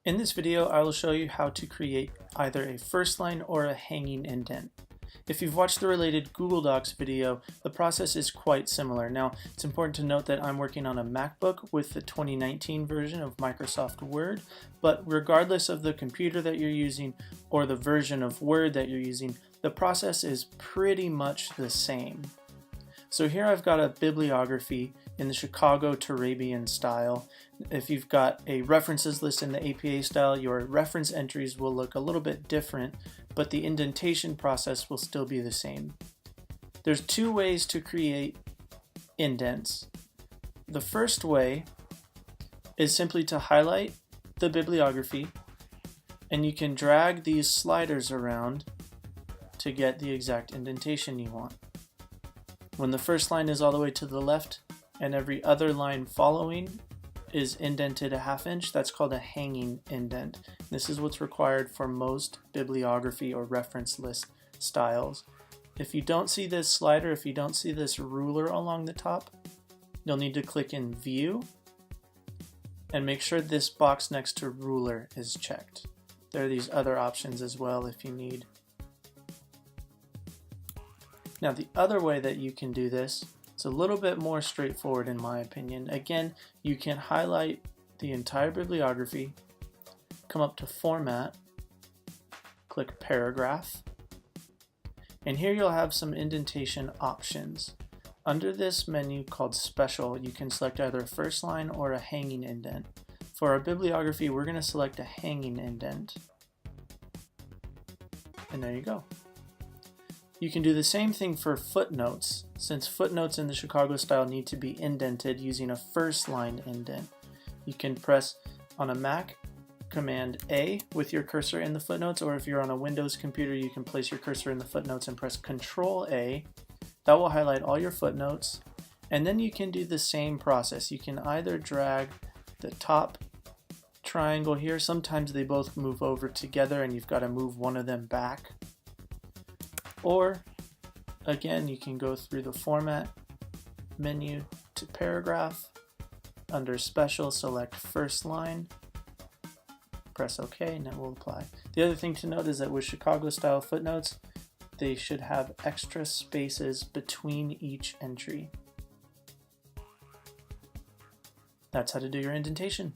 In this video, I will show you how to create either a first line or a hanging indent. If you've watched the related Google Docs video, the process is quite similar. Now, it's important to note that I'm working on a MacBook with the 2019 version of Microsoft Word, but regardless of the computer that you're using or the version of Word that you're using, the process is pretty much the same. So here I've got a bibliography in the Chicago Turabian style. If you've got a references list in the APA style, your reference entries will look a little bit different, but the indentation process will still be the same. There's two ways to create indents. The first way is simply to highlight the bibliography, and you can drag these sliders around to get the exact indentation you want. When the first line is all the way to the left and every other line following is indented a ½ inch, that's called a hanging indent. This is what's required for most bibliography or reference list styles. If you don't see this slider, if you don't see this ruler along the top, you'll need to click in View and make sure this box next to ruler is checked. There are these other options as well if you need. Now the other way that you can do this, it's a little bit more straightforward in my opinion. Again, you can highlight the entire bibliography, come up to Format, click Paragraph, and here you'll have some indentation options. Under this menu called Special, you can select either a first line or a hanging indent. For our bibliography, we're going to select a hanging indent. And there you go. You can do the same thing for footnotes, since footnotes in the Chicago style need to be indented using a first line indent. You can press on a Mac Command A with your cursor in the footnotes, or if you're on a Windows computer, you can place your cursor in the footnotes and press Control A. That will highlight all your footnotes, and then you can do the same process. You can either drag the top triangle here, sometimes they both move over together and you've got to move one of them back. Or, again, you can go through the Format menu to Paragraph. Under Special, select First Line. Press OK, and it will apply. The other thing to note is that with Chicago-style footnotes, they should have extra spaces between each entry. That's how to do your indentation.